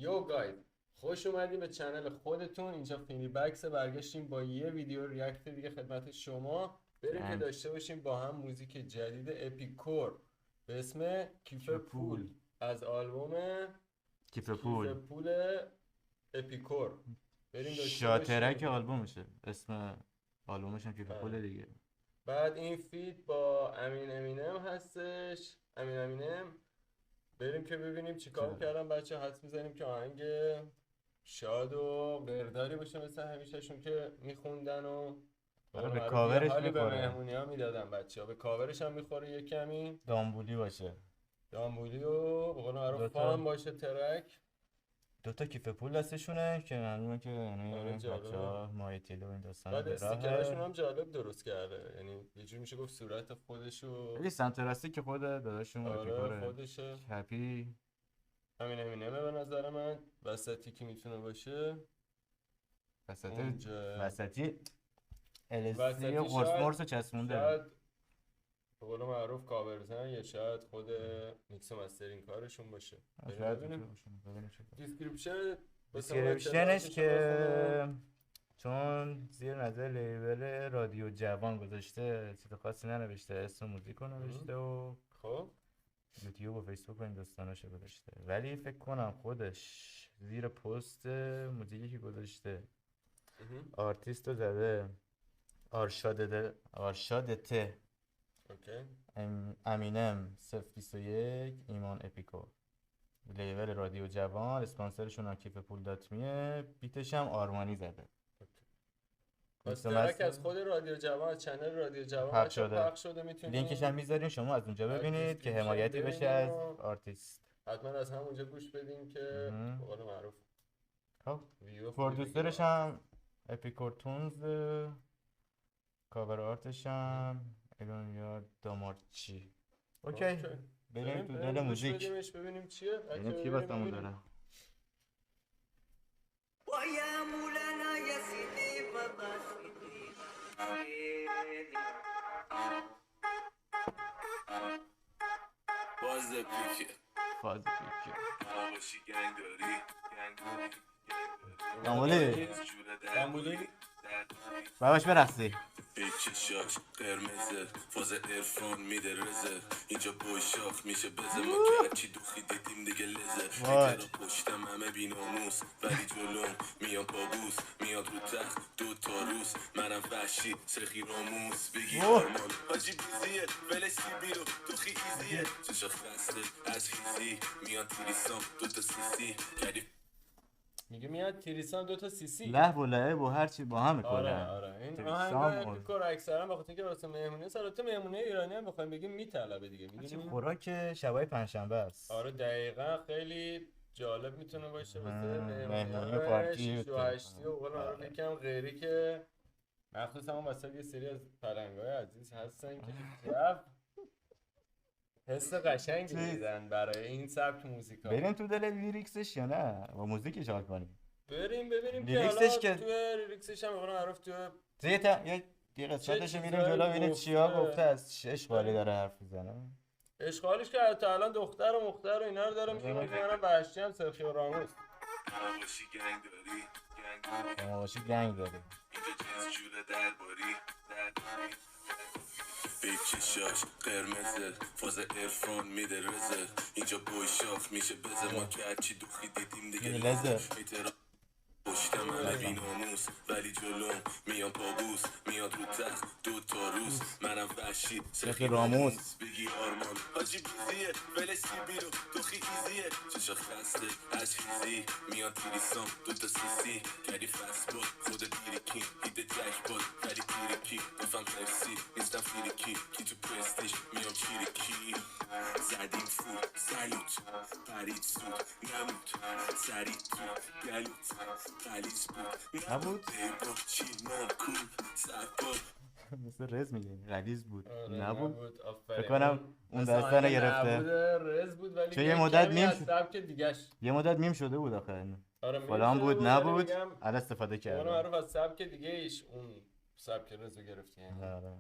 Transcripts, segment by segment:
یو گاید خوش اومدیم به چنل خودتون. اینجا فینی بکس، برگشتیم با یه ویدیو ریاکت دیگه خدمت شما. بریم که داشته باشیم با هم موزیک جدید اپیکور به اسم کیف پول از آلبوم کیف پول اپیکور. بریم داشته شاترک باشیم. آلبومشه، اسم آلبومش هم کیف پول دیگه. بعد این فیت با امینم هستش. امینم بریم که ببینیم چیکار کردن بچه. حدس میزنیم که آهنگ شاد و قرداری باشه مثل همیشهشون که میخوندن و به کاورش حالی به میخوره، مهمونی ها میدادن بچه ها. به کاورش هم میخوره یه کمی دامبولی باشه، دامبولی و به قول معروف فان باشه ترک. دوتا کیف پول دستشونه که معلومه که آره بچه ها مایتیلو این داستان بعد به استیکرشون راهه. هم جالب درست کرده، یعنی یه جور میشه گفت صورت خودشو. خیلی سمت راستی که خود داداشون آره اپیکوره خودشه. کپی امینمه به نظر من وسطی که میتونه باشه. وسطی وسطی قرص چسبونده، شاید به قول معروف کاورزن یا شاید خود میکس و مسترینگ کارشون باشه. ببینیم دیسکریپشنش که چون زیر نظر لیبل رادیو جوان گذاشته، چیز خاصی ننوشته، اسم موزیک رو نوشته و خب یوتیوب و فیسبوک و این داستاناشو گذاشته، ولی فکر کنم خودش زیر پست موزیکی که گذاشته آرتیست رو زده آرشادته امینم 021 ایمان اپیکو، لیبل رادیو جوان، اسپانسرشون هم کیف پول داتمیه، بیتش هم آرمانی زده. پس ترک از خود رادیو جوان، از چنل رادیو جوان پخش شده. میتونید لینکش هم میذاریم شما از اونجا ببینید که حمایتی بشه از آرتیست. حتما از همونجا گوش بدین که به قول معروف. خب پرودوسرش هم اپیکورتونز، کاور آرتش هم ایلونیا دامارچی. اوکی بریم تو دل موزیک ببینیم چیه. ببینیم چی واسمون داره. فاز پیکه دامبولی باباش برقصی چشاش قرمزه فاز ارفان میده رزه اینجا بوشاخ میشه بزه ما که هرچی دوخی دیدیم دیگه لزه ایترا پشتم همه بیناموس ولی جلوم میان پابوس میاد رو تخت 2 تا روز منم وحشی سخی راموس بگی آرمان حاجی بیزیه ولی سیبیرو دوخی ایزیه چشا خسته از خیزی میان تیریسان 2 تا سیسی کردی میگه میاد تریسان 2 تا سیسی له و لعب و هرچی با همه کنن. آره این آهنگای اپیکور اکثرا بخاطر اینکه واسه مهمونی البته مهمونی ایرانی هم بخوایم بگیم میطلبه دیگه، میدونی خوراک شبای پنجشنبه است. آره دقیقاً خیلی جالب میتونه باشه واسه مهمونی پارتی و 8 و قول معروف یکم غیری که مخصوصا اون واسه یه سری از پلنگای عزیز هستن که حس قشنگی میدن برای این سبک موزیکا. بریم تو دل لیریکسش یا نه با موزیکش حال کنیم؟ بریم ببینیم که حالا تو لیریکسش هم بقول معروف تو یه قسمتش میریم جلو ببینیم چیا گفته، از چه اشغالی داره حرف میزنه. اشغالش که تا الان دختر و مختر و اینا رو داره میگه که منم وحشی هم سرخیو راموس باشی گنگ داری چشاش قرمزه فاز ارفان میده رزه اینجا بوشاخ میشه بزه ما که هرچی دوخی دیدیم دیگه لزه پشتم همه بیناموس ولی جلوم میان پابوس میاد رو تخت 2 تا روز منم وحشی سخی راموس بگی آرمان حاجی بیزیه ولی سیبیرو دوخی ایزیه چشا خسته از خیزی میان تیریسان 2 تا سیسی کردی فست بود خود بیریکی هیده جک بود ولی بیریکی گفتم ترسی نیستم فیریکی کی تو پرستیش میام چیریکی زدیم فود سلوت پرید سود نمود سریع تو گلوت غلیظ بود نبود بیبا چی نکن سرپا مثل رز میگه غلیظ بود نبود. فکر کنم اون داستانو گرفته رز بود ولی چون یه مدت میم شده بود آخه فلان بود نبود الان استفاده کرد. اون معروف از سبک دیگه ایش اون سبک رزو گرفتی یعنی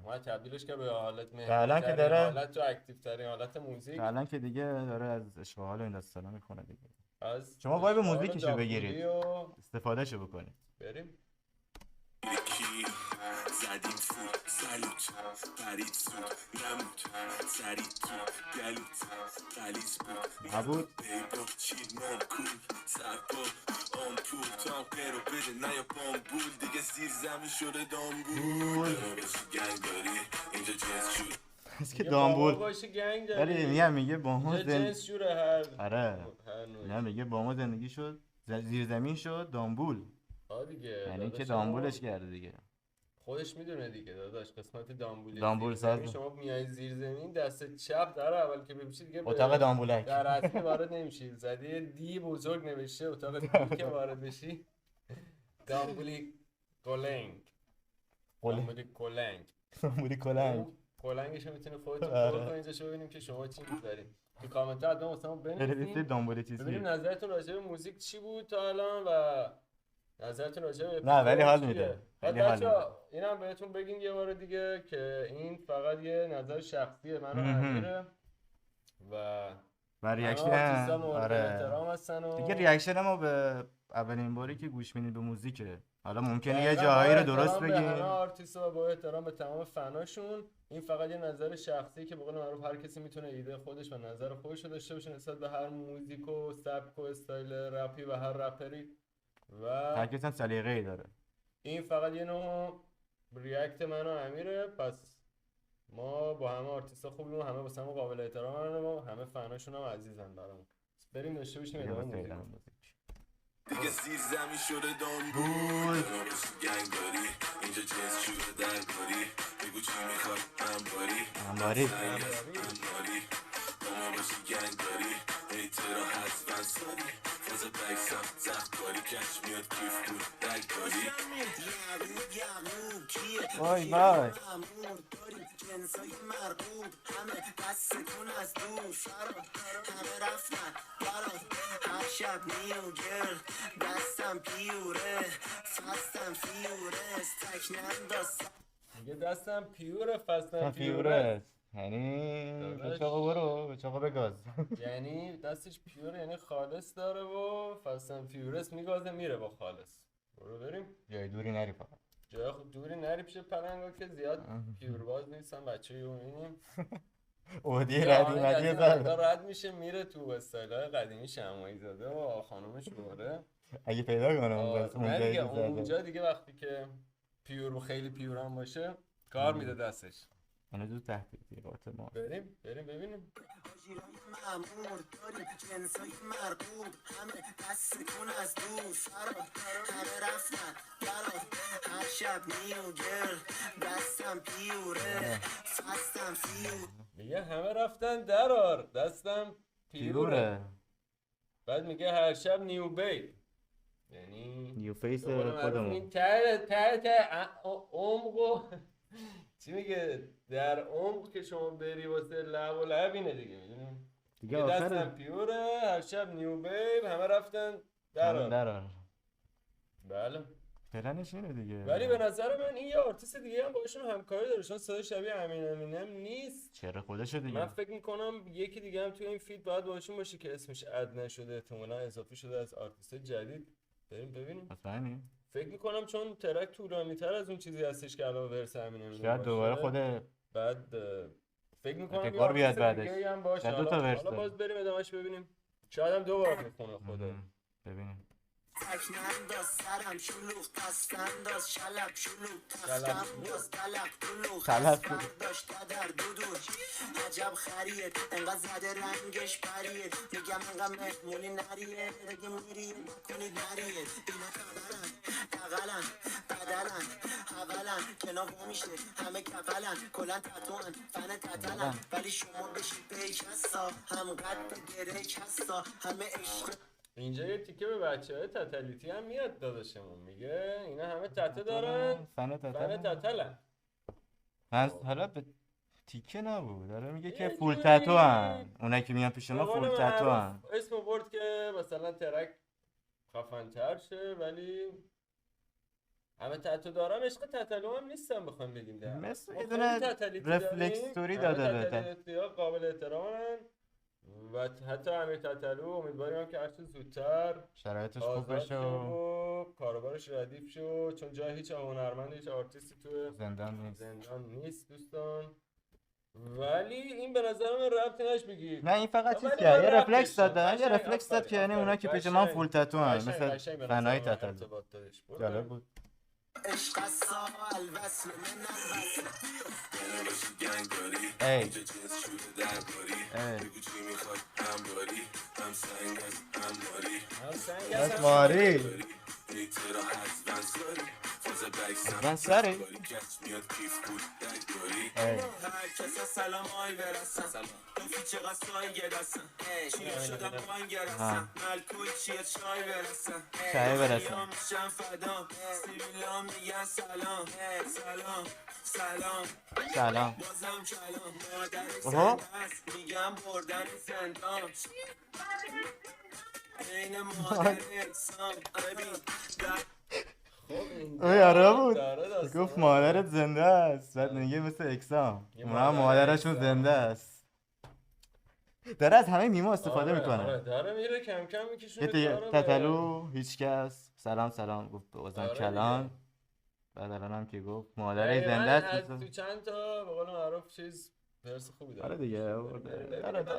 ما تبدیلش که به حالت الان که داره حالت تو اکتیو ترین حالت موزیک الان که دیگه داره از اشغال و این داستانا میخونه دیگه. از شما وایب اشعار موزیکشو داپولی بگیرید. و استفادهشو بکنید. بریم. یکی زدیم فوت سلوت پرید سود نمود سریع تو گلوت قلیز بود نبود بیبا چید مانکول سرپا آمپول تو هم قیرو بده نه یا بامبول دیگه زیر زمین شده دامبول به ما باشی گنگ داری اینجا جنس شد از که میگه با ما دامبول. باشی گنگ ولی داری میگه با ما اینجا جنس جوره آره هر نوعی. نه میگه با ما زندگی شد زیر زمین شد دامبول. دیگه یعنی که داداش دامبولش شما کرده دیگه. خودش میدونه دیگه داداش قسمت دامبول زیر زمین ساز. شما میای زیر زمین دست چپ در اول که بپیچی دیگه اتاق دامبولک. در اصلی وارد نمیشی زده دی بزرگ نوشته اتاق دی که وارد بشی دامبولی کلنگ دامبولی کلنگ دامبولی کلنگ. کلنگش رو میتونی خودتون پر کنید اینجا ببینیم که شما چی می‌ذارید تو کامنت ها حتما واسمون بنویسید دامبولی چیزی. ببینیم نظرتون راجع به موزیک چی بود تا الان و نظرتون راجع به نه ولی حال چیه؟ میده. بعد ولی حال میده. بچه‌ها اینم بهتون بگیم یه بار دیگه که این فقط یه نظر شخصیه من و امیره و ریاکشن آرتیست‌ها مورد آره احترام هستن و دیگه ریاکشن ما به اولین باری که گوش میدید به موزیکه. حالا ممکنه یه دقیقاً جاهایی با رو درست احترام به همه بگیم. آرتیست‌ها و با احترام به تمام فناشون این فقط یه نظر شخصی که به قول معروف هر کسی میتونه ایده خودش و نظر خودش رو داشته باشه نسبت به هر موزیک و سبک و استایل رپی و هر رپری و هر کسی هم سلیقه‌ای داره. این فقط یه نوع ریاکت من و امیره پس ما با همه آرتیست‌ها خوبیم و همه واسه همون قابل احترامن و همه فناشون هم عزیزن برامون بریم داشته باشیم دیگه ادامه واسه موزیک ایران موزیک. دیگه زیر زمین شده دامبول به ما باشی گنگ داری اینجا جنس شده درباری بگو چی میخواد انباری با ما باشی گنگ داری ایترا حتما ساری فاز بک سافت زخت باری کش میاد کیف بود بک داری وای وای جنسای مربوط همه دستتون از دور فراد همه رفتن برات هر شب نیو گرل دستم پیوره فستم فیوره تک ننداز میگه دستم پیوره فستم پیوره پیوره یعنی داداش. به چاقو برو به چاقو بگاز. یعنی دستش پیوره یعنی خالص داره و فستم فیورس میگازه میره با خالص برو بریم جای دوری نری فقط. جای خود دوری نری پیش پلنگا که زیاد پیورباز نیستن بچه رو میبینیم اودی ردیمتی زد. رد میشه میره تو استایل‌های قدیمی شمعی زاده و خانومش دوره اگه پیدا کنم بس نه اونجایی دیگه که زده. اونجا دیگه وقتی که پیور و خیلی پیور هم باشه کار میده دستش من زود تحقیقات ما. بریم ببینیم مامور داری جنسای مربوط همه دستتون از دور فراد همه رفتن برات هر شب نیو گرل دستم پیوره فستم فیوره میگه همه رفتن درار دستم پیوره بعد میگه هر شب نیو بیب یعنی نیو فیس به قول معروف خودمون. این ته عمقو چی میگه در عمق که شما بری واسه لب و لب اینه دیگه میدونیم دیگه یه دستم آخره پیوره هر شب نیو بیب همه رفتن درار بله پلنش اینه دیگه. ولی به نظر من این یه آرتیست دیگه هم باشون همکاری داره چون صدا شبیه امینم نیست چرا خودشو من دیگه. فکر میکنم یکی دیگه هم توی این فیلم باید باشون باشه که اسمش اد نشده احتمالاً اضافه شده از آرتیست جدید بریم ببینیم مطمئنی؟ فکر میکنم چون ترک طولانی تر از اون چیزی هستش که الان ورس امینم شاید دوباره خود بعد فکر میکنم یه اتکار بیاد آرتیست بعدش. دیگه هم باشه شاید دو تا ورس حالا داره. باز بریم ادامهش ببینیم شاید هم دوباره میخونه خدا ببینیم. تک ننداز سرم شلوغ پس انداز شلب شلوغ تختم باز طلب طلوغ طلب برداشت در دودور عجب خرید انقدر زده رنگش پرید میگم انقدر مهمونی نریه اگه میرید نکنید نرید اینا تقلن بدلن اولن کنا میشه همه کفلن کلن تتوان فن تتلن ولی شما بشید پیکستا هم قد گره کستا همه عشق اینجا یه تیکه به بچه‌های تتلیتی هم میاد داداشمون میگه اینا همه تته دارن فن تتلن حالا به تیکه نبود داره میگه که یه فول جوری- تتو هن اونایی که میان پیش ما به قول فول تتو معروف هن اسم برد که مثلا ترک خفن‌تر شه ولی همه تتو دارن عشق تتلو هم نیستن بخوایم بگیم ده مثل ما یه خیلی دونه تتلیتی رفلکس داریم. توری همه داده بهتن. تتلیتی‌ها قابل احترامن و حتی امیر تتلو امیدواریم که هرچه زودتر شرایطش خوب آزاد بشه شه و و کاروبارش ردیف شه، چون جای هیچ هنرمند هیچ آرتیستی تو زندان نیست. زندان نیست دوستان. ولی این به نظر من ربطی نش بگی. نه این فقط چیز ولی کرد، من یه ربطش رفلکس داد، داشتم. یه قشنگ، رفلکس داد که یعنی آفرین، اونا که پیش قشنگ، من فول تتو هم قشنگ، مثل قشنگ به فنای نظر من تتلو. ارتباط دادش. برو جالب بریم. بود. عشق الساعة الوصل من الوصل باشی گنگ داری ای اینجا جنس شده درباری بگو چی میخواد همباری هم سنگ از هم ماری از ماری ایترا حتما ساری فاز بکسم من سری باری گچ میاد کیف بود درگاری ای هر کسا سلام آی برسن دوفی چقدر سای گرسن چیا شدم آی گرسن ملکوی چیه چای برسن چای برسن یا میشم فدام سیویلا میگن سلام سلام سلام سلام بازم کلام مادر اوه سندست میگم بردن زندان این مادر اکسام ببین اوه یاره بود داره داستان. گفت مادرت زنده است بعد میگه مثل اکسام یه اونا هم مادر مادرشون اکسام. زنده است. داره از همه میما استفاده آره، میکنه. آره داره میره کم کم میکشونه دیگه کارو تتلو هیچ کس سلام سلام گفت به اوزن آره کلان دیگه. بعد الانم که گفت مادر دقیقاً زنده از است تو چند تا به قول معروف چیز درس خوبی داره. آره دیگه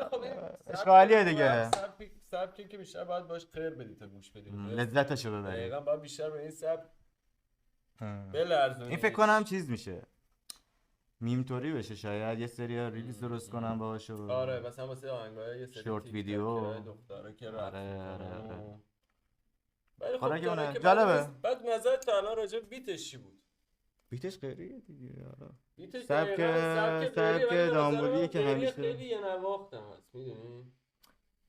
خب این اشغالیه دیگه سبکی که بیشتر باید باش خیر بدی تا گوش بدی. لذتشو ببری. دقیقاً باید بیشتر به این سبک بلرزونی. این فکر کنم چیز میشه میم توری بشه شاید یه سری ریلیز درست کنم باهاش. آره مثلا واسه آهنگای یه سری شورت تیک ویدیو. تاک‌های دختره که رپ آره می‌کنن. ولی آره خب که اونه. داره که جالبه. بعد نظرت تا الان راجع به بیتش چی بود؟ بیتش غیریه دیگه. آره بیتش سبک دامبولیه که همیشه خیلی یه نواختم هست میدونی؟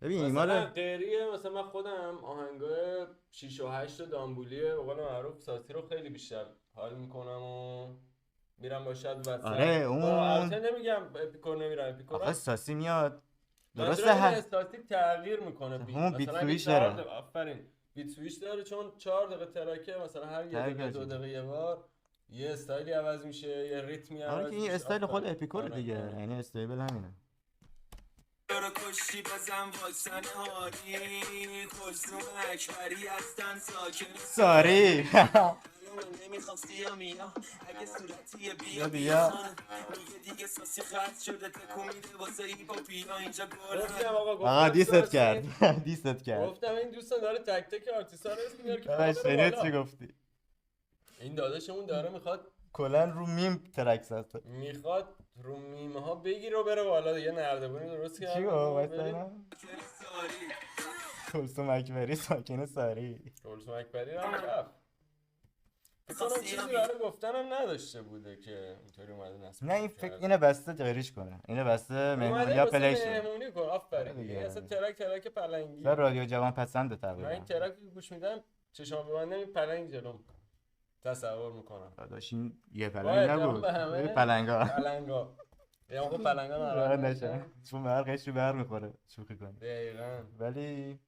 ببین مثلا مال غیریه مثلا من خودم آهنگای 6 و 8 دامبولیه به قول معروف ساسی رو خیلی بیشتر حال میکنم و میرم با شاید وسط. آره اون البته نمیگم اپیکور نمیرم اپیکور آخه ساسی میاد درسته درسته ساسی تغییر میکنه همون بیت مثلا سویچ داره. آفرین بیت سویچ داره چون 4 دقیقه ترکه مثلا هر یه دقیقه 2 دقیقه یه بار یه استایلی عوض میشه یه ریتمی عوض آره که این میشه. استایل خود اپیکور آره، دیگه آره. یعنی استیبل همینه. رو کشتی بزن واکسن هاری کلسوم اکبری هستن ساکن ساری نمیخوام سیامیا اگه صورتی بیا بیا میگه دیگه ساسی خرد شده تکون میده واسه ایپاپیا اینجا گل گفتم آقا آقا دیست ساسی. کرد دیست کرد. گفتم این دوستان داره تک تک آرتیستا رو اسم میاره که داداش خدا بره شنید بالا. چی گفتی؟ این داداشمون داره کلا رو میم ترکس هست. میخواد رو میمه ها بگیره و بره بالا یه نردبونی درست کرد. چی گفت مثلا؟ کلثوم اکبری ساکن ساری. کلثوم اکبری هم رفت. فکر کنم چیزی برای گفتنم نداشته بوده که اینطوری اومده نصب. نه این فکر اینه بسته غیریش کنه. اینه بسته مهمونی یا پلیش. مهمونی کن آفرین. دیگه. این اصلا ترک پلنگی. در رادیو جوان پسنده من تقریبا. این ترک رو گوش میدم چشام ببندم این پلنگ جلوم تصور میکنم. داداش این یه پلنگ نبود. یه پلنگا. پلنگا. یا آقا پلنگا ناراحت نشه. چون برقش رو بر میخوره. شوخی کنه. دقیقاً. ولی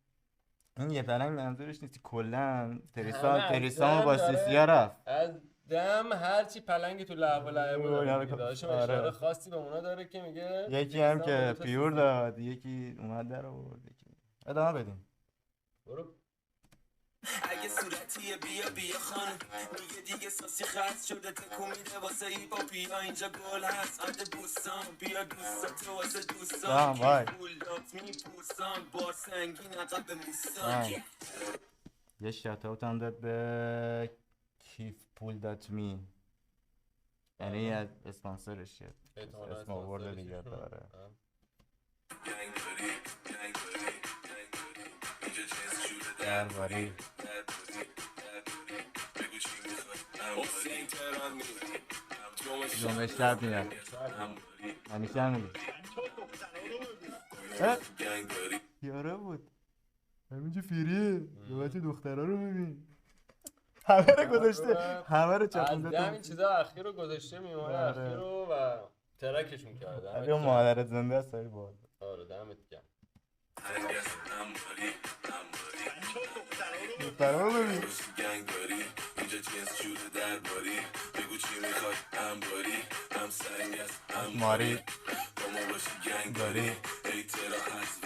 این یه پلنگ منظورش نیست کلا تریسان با سیسیا رفت. از دم هرچی پلنگی تو لعب و لعب بود داشتم اشاره خاصی به اونا داره که میگه یکی هم که پیور داد یکی اومد در آورد یکی ادامه بدیم. برو اگه صورتی بیا خانم میگه دیگه ساسی خرد شده تکون میده واسه ایپاپیا اینجا گل هست عد بوستان بیا دوستات واسه دوستان بولدات میپوسان بار سنگین عقب موسان. یه شات اوت هم داد به کیف پول دات می یعنی از اسپانسرش اسم آورده دیگه داره. درباری جمعه شب میاد همیشه هم میگه یاره بود همینجا فیریه نوبت دخترها رو ببین همه رو گذاشته همه رو چپونده از این چیزا اخیر رو گذاشته میمونه اخیر رو و ترکشون کرده. اگه مادرت زنده است سری باید آره دمت گرم. دخترها رو ببین اینجا جنس شده درباری بگو چی میخواد هم سنگ است هم ماری با ما باشی گنگ داری ایترا هست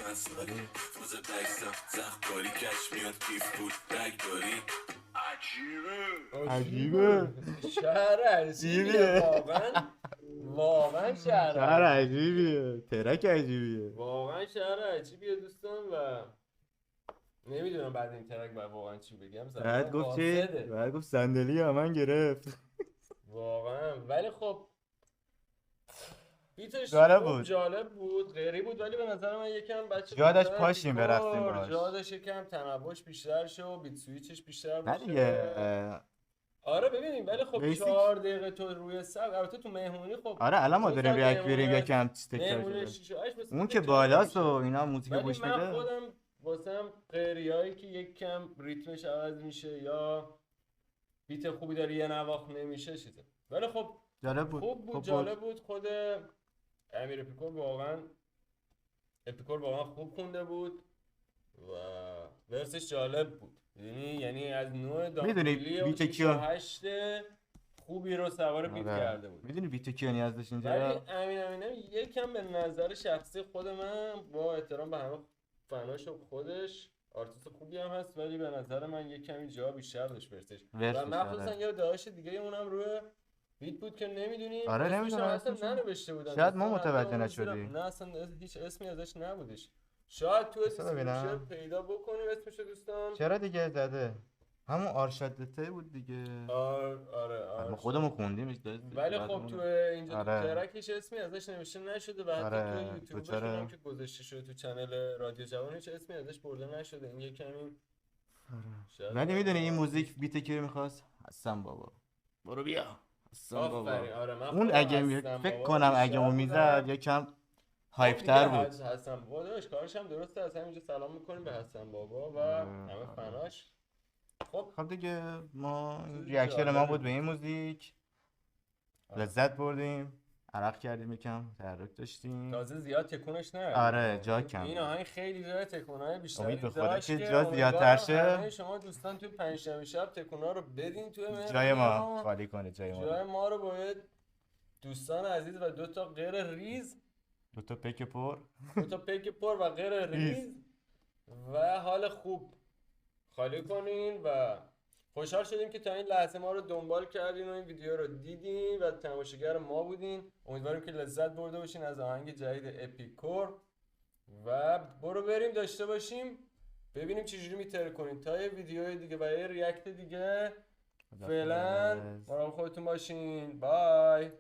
فول رگ داری عجیبه. شهر عجیبیه واقعا شهر شهر عجیبیه. عجیبیه، ترک عجیبیه. واقعا شهر عجیبیه دوستان و نمیدونم بعد این ترک باید واقعا چی بگم. بعد گفت چی؟ قاصده. بعد گفت صندلی من گرفت. واقعا ولی خب بیتش جالب خوب بود. جالب بود غیری بود ولی به نظر من یکم بچه جا داشت بیشتر پاشیم بیکار، برفتیم باهاش. جا داشت یکم تنوعش بیشتر شه و بیت سویچش بیشتر نه بشه. دیگه. آره ببینیم ولی خب بیسیک. 4 دقیقه تو روی سب البته تو مهمونی خب آره الان ما اون داریم ساعت ریاکت بریم مهمونی یکم تکرار مهمونی شده. 6 و 8 مثل اون که جا بالاست و نمیشه. اینا موزیک ولی گوش من بده. خودم واسم غیریایی که یک کم ریتمش عوض میشه یا بیت خوبی داره یه نواخت نمیشه چیزه. ولی خب جالب بود. خوب بود جالب بود. خود امیر اپیکور واقعا خوب خونده بود و ورسش جالب بود. یعنی از نوع میدونی داخلی و بیت 6 کیو؟ و 8 خوبی رو سوار بیت کرده بود. میدونی بیت کیو نیاز داشت ولی اینجا؟ امینم یکم به نظر شخصی خود من با احترام به همه فناش و خودش آرتیست خوبی هم هست ولی به نظر من یک کمی جا بیشتر داشت ورسش و مخصوصا یه داشت دیگه اونم روی بیت بود که نمیدونیم آره اسمش نمیدونم اصلا ننوشته بودن. شاید ما متوجه نشدیم. نه اصلا هیچ اسمی ازش نبودش. شاید تو دیسکریپشن پیدا بکنیم اسمشو دوستان. چرا دیگه زده همون آرشادته بود دیگه. آره ما خودمون خوندیم ولی خب تو اینجا تو ترکش اسمی ازش نوشته نشده و حتی تو یوتیوبش هم که گذاشته شده تو چنل رادیو جوان هیچ اسمی ازش برده نشده. این یه کمی ولی میدونی این موزیک بیت کی رو می‌خواست؟ حسن بابا برو بیا حسن بابا. اون اگه فکر کنم اگه اون میزد یکم هایپ‌تر بود. حسن بابا داشت کارش هم درسته. از همینجا سلام میکنیم به حسن بابا و همه فناش. خب دیگه ما ریاکشن ما بود به این موزیک. لذت بردیم، عرق کردیم، یکم تحرک داشتیم. تازه زیاد تکونش نداد. آره جا کم. این آهنگ خیلی جای تکونای بیشتری امید به خدا داشت که جا زیادتر شه. شما دوستان تو پنجشنبه شب تکونا رو بدین تو جای ما خالی کنه. جای ما رو باید دوستان عزیز و دو تا غیر ریز، دو تا پیک پر و غیر ریز و حال خوب خالی کنین و خوشحال شدیم که تا این لحظه ما رو دنبال کردین و این ویدیو رو دیدین و تماشاگر ما بودین. امیدواریم که لذت برده باشین از آهنگ جدید اپیکور و برو بریم داشته باشیم ببینیم چجوری میتره کنین تا یه ویدیو دیگه و یه ریاکت دیگه. فعلا مراقب خودتون باشین. بای.